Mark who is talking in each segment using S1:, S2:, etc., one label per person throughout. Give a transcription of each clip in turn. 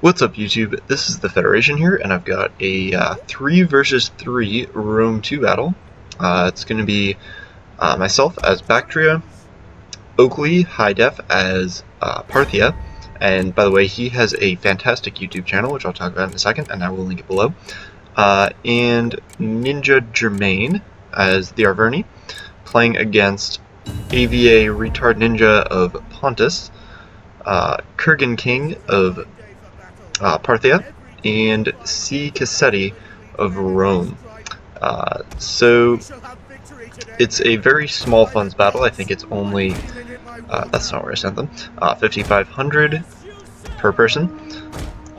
S1: What's up, YouTube? This is the Federation here, and I've got a 3 versus 3 Rome 2 battle. It's going to be myself as Bactria, Oakley High Def as Parthia, and by the way, he has a fantastic YouTube channel, which I'll talk about in a second, and I will link it below, and Ninja Germain as the Arverni, playing against AVA Retard Ninja of Pontus, Kurgan King of Parthia, and C. Cassetti of Rome. So it's a very small funds battle. I think it's only, that's not where I sent them, 5,500 per person,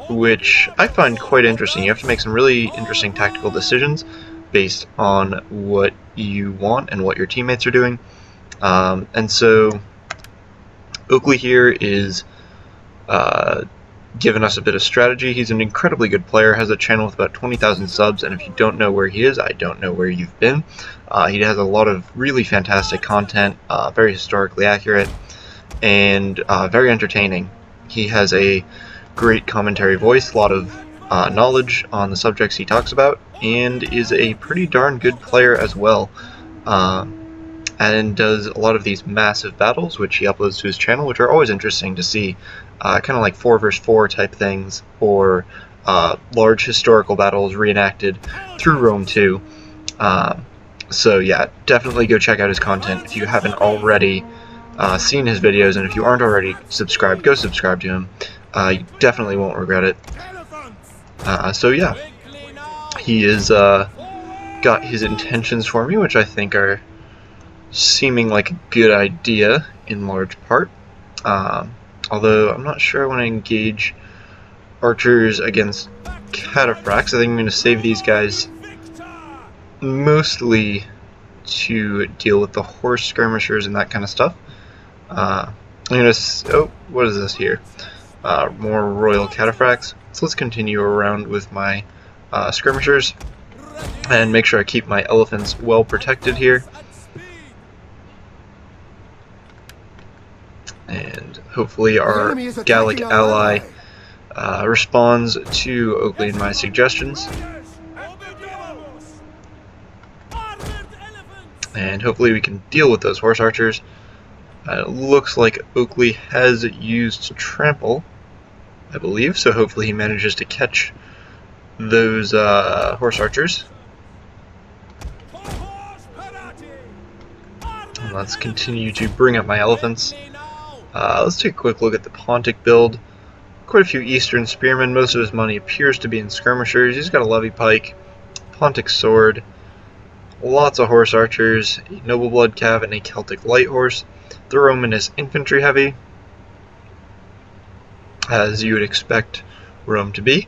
S1: which I find quite interesting. You have to make some really interesting tactical decisions based on what you want and what your teammates are doing. And so Oakley here is given us a bit of strategy. He's an incredibly good player, has a channel with about 20,000 subs, and if you don't know where he is, I don't know where you've been. He has a lot of really fantastic content, very historically accurate, and very entertaining. He has a great commentary voice, a lot of knowledge on the subjects he talks about, and is a pretty darn good player as well. And does a lot of these massive battles, which he uploads to his channel, which are always interesting to see. Kind of like 4 vs 4 type things, or large historical battles reenacted through Rome 2. So yeah, definitely go check out his content if you haven't already seen his videos, and if you aren't already subscribed, go subscribe to him. You definitely won't regret it. So yeah, he is got his intentions for me, which I think are seeming like a good idea in large part. Although I'm not sure I want to engage archers against cataphracts. I think I'm going to save these guys mostly to deal with the horse skirmishers and that kind of stuff. I'm going to... oh, what is this here? More royal cataphracts. So let's continue around with my skirmishers and make sure I keep my elephants well protected here. And hopefully our Gallic ally responds to Oakley and my suggestions. And hopefully we can deal with those horse archers. It looks like Oakley has used trample, I believe, so hopefully he manages to catch those horse archers. And let's continue to bring up my elephants. Let's take a quick look at the Pontic build. Quite a few Eastern Spearmen. Most of his money appears to be in skirmishers. He's got a Levy Pike, Pontic Sword, lots of horse archers, a Noble Blood Cav, and a Celtic Light Horse. The Roman is infantry heavy, as you would expect Rome to be,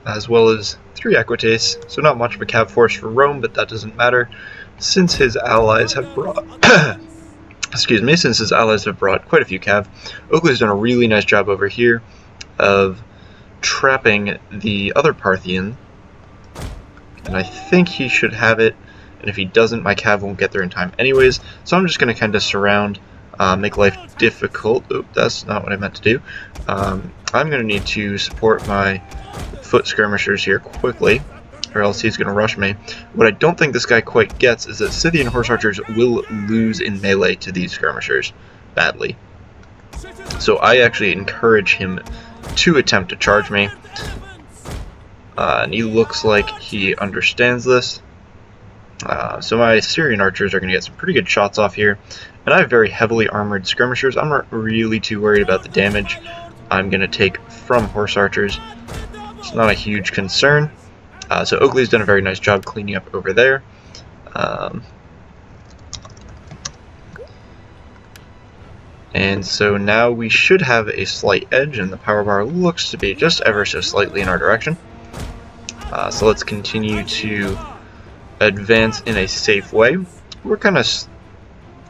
S1: as well as 3 Equites. So not much of a cav force for Rome, but that doesn't matter since his allies have brought... excuse me, since his allies have brought quite a few cav. Oakley's done a really nice job over here of trapping the other Parthian, and I think he should have it, and if he doesn't, my cav won't get there in time anyways, so I'm just going to kind of surround, make life difficult. Oop, that's not what I meant to do. I'm going to need to support my foot skirmishers here quickly, or else he's going to rush me. What I don't think this guy quite gets is that Scythian horse archers will lose in melee to these skirmishers badly. So I actually encourage him to attempt to charge me. And he looks like he understands this. So my Syrian archers are going to get some pretty good shots off here. And I have very heavily armored skirmishers. I'm not really too worried about the damage I'm going to take from horse archers. It's not a huge concern. So Oakley's done a very nice job cleaning up over there. And so now we should have a slight edge, and the power bar looks to be just ever so slightly in our direction. So let's continue to advance in a safe way. We're kind of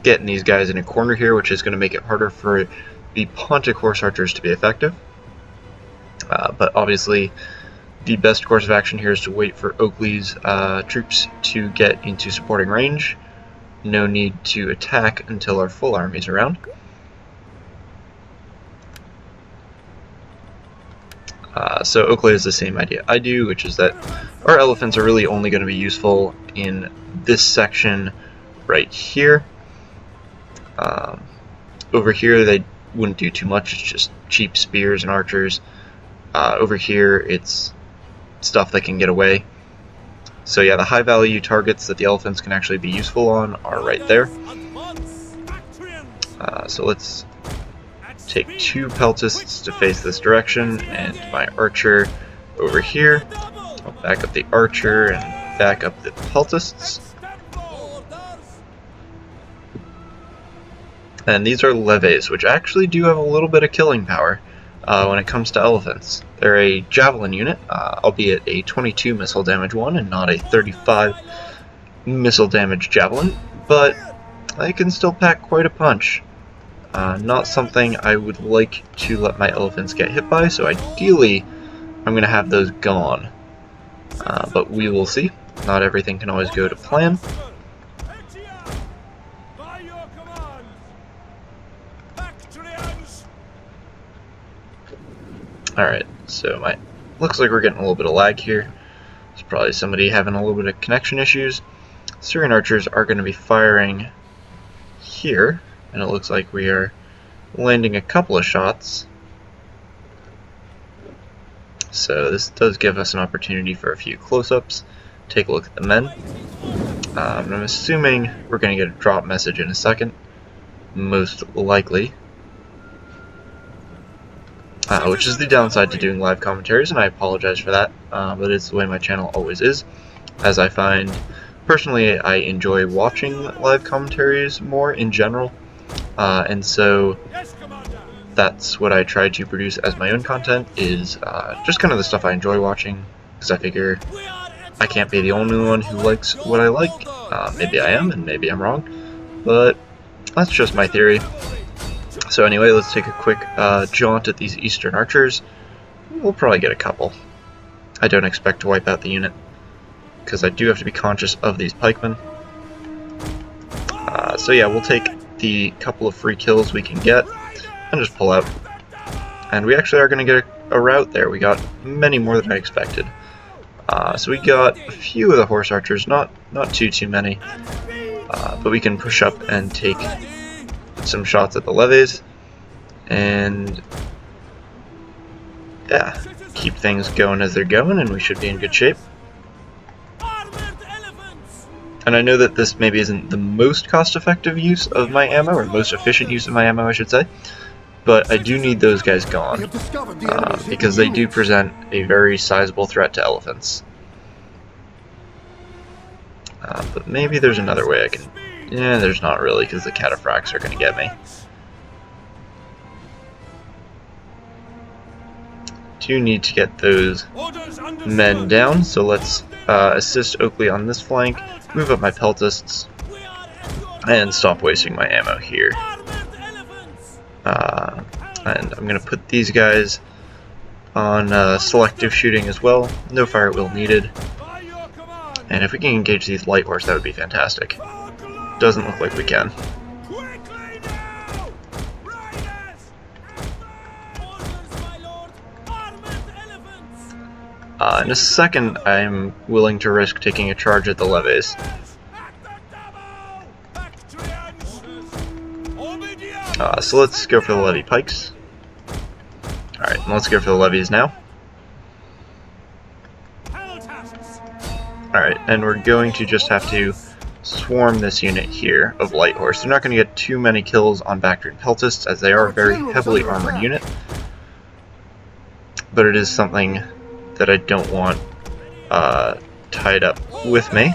S1: getting these guys in a corner here, which is going to make it harder for the Pontic horse archers to be effective. But obviously, the best course of action here is to wait for Oakley's troops to get into supporting range. No need to attack until our full army is around. So Oakley has the same idea I do, which is that our elephants are really only going to be useful in this section right here. Over here they wouldn't do too much, it's just cheap spears and archers. Over here it's stuff that can get away. So yeah, the high value targets that the elephants can actually be useful on are right there. So let's take 2 peltists to face this direction, and my archer over here. I'll back up the archer and back up the peltists. And these are levies, which actually do have a little bit of killing power when it comes to elephants. They're a javelin unit, albeit a 22 missile damage one and not a 35 missile damage javelin, but they can still pack quite a punch. Not something I would like to let my elephants get hit by, so ideally I'm going to have those gone. But we will see. Not everything can always go to plan. Alright, so looks like we're getting a little bit of lag here. It's probably somebody having a little bit of connection issues. Syrian archers are going to be firing here, and it looks like we are landing a couple of shots. So this does give us an opportunity for a few close-ups. Take a look at the men. I'm assuming we're going to get a drop message in a second, most likely. Which is the downside to doing live commentaries, and I apologize for that, but it's the way my channel always is, as I find, personally, I enjoy watching live commentaries more in general, and so that's what I try to produce as my own content, is just kind of the stuff I enjoy watching, because I figure I can't be the only one who likes what I like. Maybe I am, and maybe I'm wrong, but that's just my theory. So anyway, let's take a quick jaunt at these eastern archers. We'll probably get a couple. I don't expect to wipe out the unit, because I do have to be conscious of these pikemen. So yeah, we'll take the couple of free kills we can get, and just pull out. And we actually are going to get a rout there. We got many more than I expected. So we got a few of the horse archers, not too many, but we can push up and take some shots at the levies, and yeah, keep things going as they're going, and we should be in good shape. And I know that this maybe isn't the most cost-effective use of my ammo, or most efficient use of my ammo, I should say, but I do need those guys gone, because they do present a very sizable threat to elephants. But maybe there's another way I can... Yeah, there's not really, because the cataphracts are going to get me. Do need to get those men down, so let's assist Oakley on this flank, move up my peltists, and stop wasting my ammo here. And I'm going to put these guys on selective shooting as well. No fire at will needed. And if we can engage these light horse, that would be fantastic. Doesn't look like we can. In a second, I'm willing to risk taking a charge at the levies. So let's go for the levy pikes. Alright, let's go for the levies now. Alright, and we're going to just have to swarm this unit here of light horse. They're not going to get too many kills on Bactrian peltists, as they are a very heavily armored unit, but it is something that I don't want tied up with me.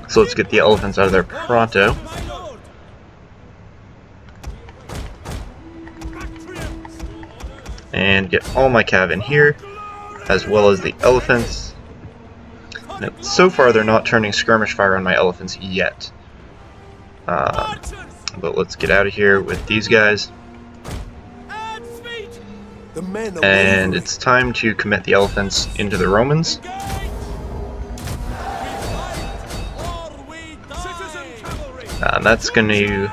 S1: So let's get the elephants out of there pronto. And get all my cav in here, as well as the elephants. Now, so far they're not turning skirmish fire on my elephants yet. But let's get out of here with these guys. And it's time to commit the elephants into the Romans. And that's going to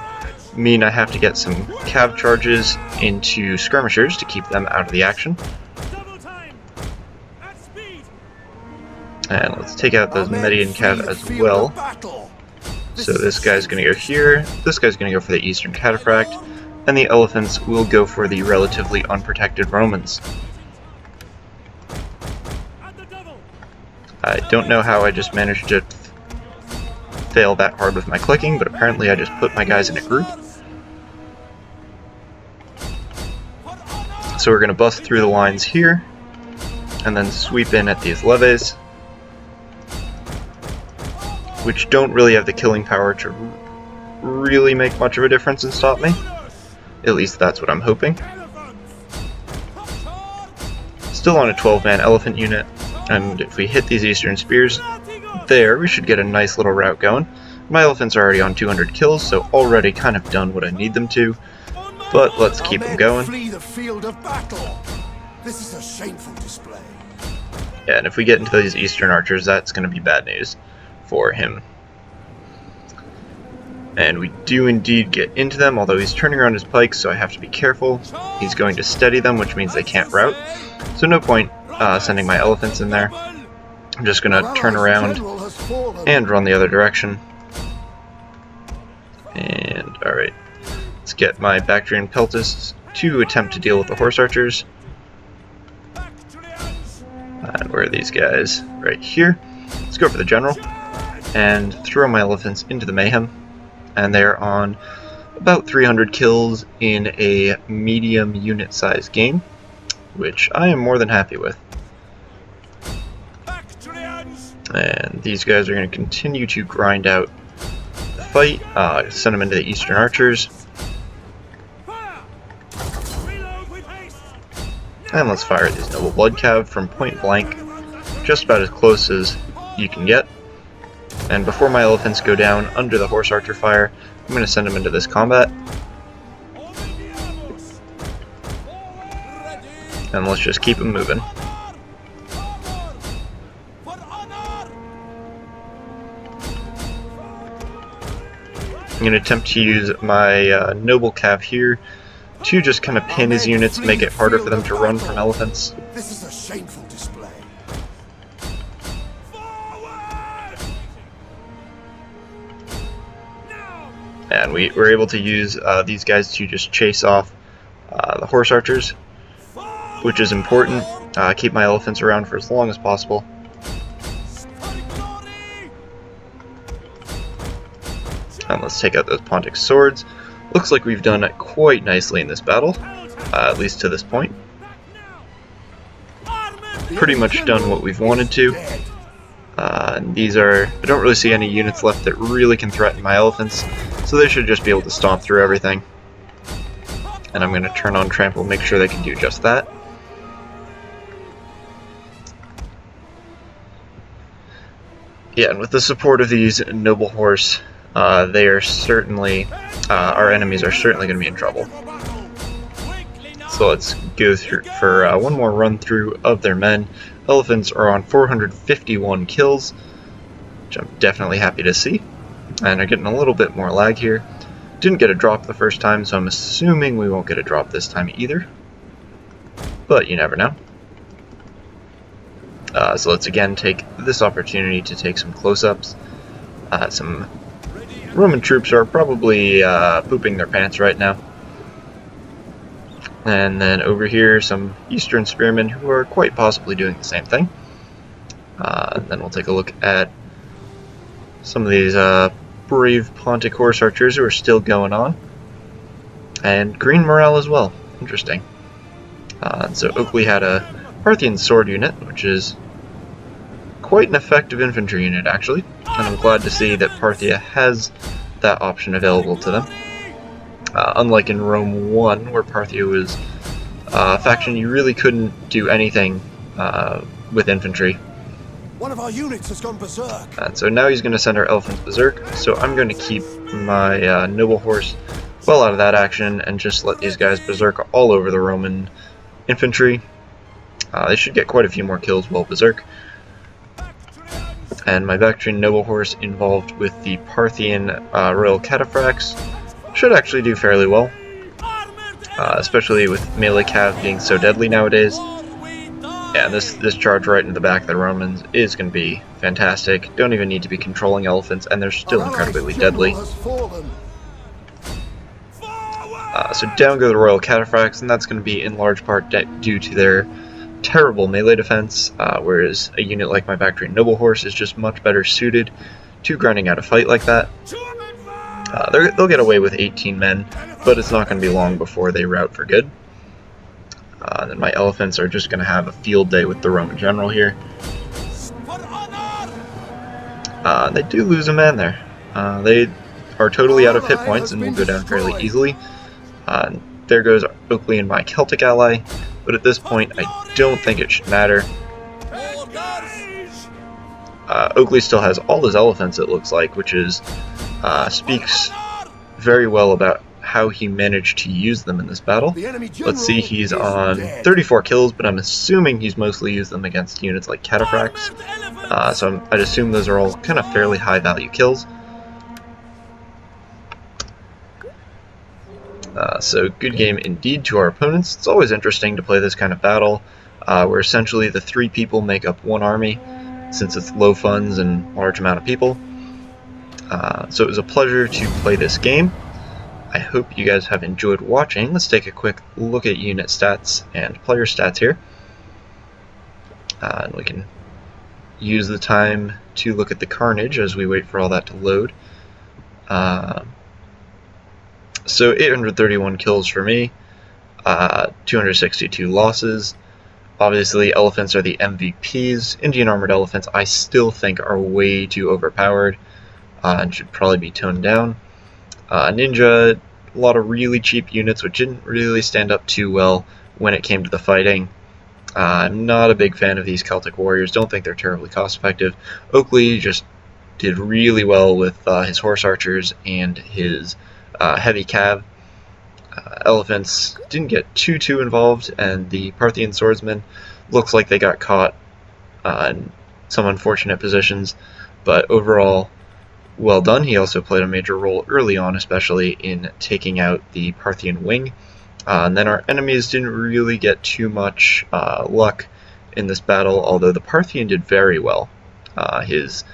S1: mean I have to get some cav charges into skirmishers to keep them out of the action. And let's take out those Median cav as well. So this guy's going to go here, this guy's going to go for the Eastern Cataphract, and the elephants will go for the relatively unprotected Romans. I don't know how I just managed to fail that hard with my clicking, but apparently I just put my guys in a group. So we're going to bust through the lines here, and then sweep in at these levies, which don't really have the killing power to really make much of a difference and stop me. At least that's what I'm hoping. Still on a 12-man elephant unit, and if we hit these Eastern Spears there, we should get a nice little route going. My elephants are already on 200 kills, so already kind of done what I need them to, but let's keep them going.
S2: This is a shameful display.
S1: Yeah, and if we get into these Eastern Archers, that's going to be bad news for him. And we do indeed get into them, although he's turning around his pikes, so I have to be careful. He's going to steady them, which means they can't rout. So no point sending my elephants in there. I'm just going to turn around and run the other direction. And alright, let's get my Bactrian Peltasts to attempt to deal with the Horse Archers. And where are these guys? Right here. Let's go for the General and throw my elephants into the Mayhem. And they're on about 300 kills in a medium unit size game, which I am more than happy with. And these guys are going to continue to grind out the fight, send them into the Eastern Archers. And let's fire these Noble Blood Cav from point blank, just about as close as you can get. And before my elephants go down under the Horse Archer fire, I'm going to send them into this combat. And let's just keep them moving. I'm going to attempt to use my Noble Cav here to just kind of pin his units, make it harder for them to run from elephants.
S2: This is a shameful display.
S1: And we were able to use these guys to just chase off the Horse Archers, which is important. Keep my elephants around for as long as possible. And let's take out those Pontic swords. Looks like we've done it quite nicely in this battle, at least to this point. Pretty much done what we've wanted to. And these are, I don't really see any units left that really can threaten my elephants, so they should just be able to stomp through everything. And I'm going to turn on Trample, make sure they can do just that. Yeah, and with the support of these Noble Horse, they are certainly, our enemies are certainly going to be in trouble. So let's go through for one more run through of their men. Elephants are on 451 kills, which I'm definitely happy to see. And are getting a little bit more lag here. Didn't get a drop the first time, so I'm assuming we won't get a drop this time either. But you never know. So let's again take this opportunity to take some close-ups. Some Roman troops are probably pooping their pants right now. And then over here, some Eastern Spearmen who are quite possibly doing the same thing. Then we'll take a look at some of these brave Pontic Horse Archers who are still going on. And green morale as well. Interesting. So Oakley had a Parthian sword unit, which is quite an effective infantry unit, actually. And I'm glad to see that Parthia has that option available to them. Unlike in Rome 1, where Parthia was a faction you really couldn't do anything with infantry.
S2: One of our units has gone berserk.
S1: And so now he's going to send our elephants berserk, so I'm going to keep my Noble Horse well out of that action and just let these guys berserk all over the Roman infantry. They should get quite a few more kills while berserk. And my Bactrian Noble Horse involved with the Parthian Royal Cataphracts should actually do fairly well, especially with melee cav being so deadly nowadays. Yeah, this charge right into the back of the Romans is going to be fantastic. Don't even need to be controlling elephants, and they're still incredibly deadly. So down go the Royal Cataphracts, and that's going to be in large part due to their terrible melee defense, whereas a unit like my Bactrian Noble Horse is just much better suited to grinding out a fight like that. They'll get away with 18 men, but it's not going to be long before they rout for good. Then my elephants are just going to have a field day with the Roman general here. They do lose a man there. They are totally out of hit points and will go down fairly easily. There goes Oakley and my Celtic ally, but at this point I don't think it should matter. Oakley still has all his elephants, it looks like, which is speaks very well about how he managed to use them in this battle. Let's see, he's on 34 kills, but I'm assuming he's mostly used them against units like Cataphracts. So I'd assume those are all kind of fairly high value kills. So good game indeed to our opponents. It's always interesting to play this kind of battle, where essentially the three people make up one army, since it's low funds and large amount of people. So it was a pleasure to play this game. I hope you guys have enjoyed watching. Let's take a quick look at unit stats and player stats here. And we can use the time to look at the carnage as we wait for all that to load. So 831 kills for me, 262 losses. Obviously, elephants are the MVPs. Indian armored elephants I still think are way too overpowered and should probably be toned down. Ninja, a lot of really cheap units which didn't really stand up too well when it came to the fighting. I'm not a big fan of these Celtic warriors, don't think they're terribly cost effective. Oakley just did really well with his horse archers and his heavy cav. Elephants didn't get too involved, and the Parthian swordsmen looks like they got caught in some unfortunate positions, but overall well done. He also played a major role early on, especially in taking out the Parthian wing. And then our enemies didn't really get too much luck in this battle, although the Parthian did very well. His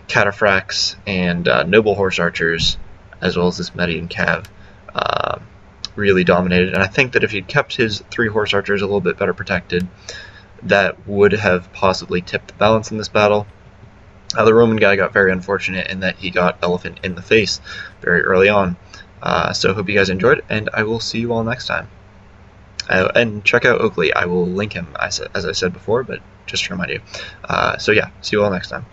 S1: Cataphracts and Noble Horse Archers, as well as this Median Cav, really dominated. And I think that if he'd kept his 3 Horse Archers a little bit better protected, that would have possibly tipped the balance in this battle. The Roman guy got very unfortunate in that he got elephant in the face very early on. So hope you guys enjoyed, and I will see you all next time. And check out Oakley. I will link him, as I said before, but just to remind you. So yeah, see you all next time.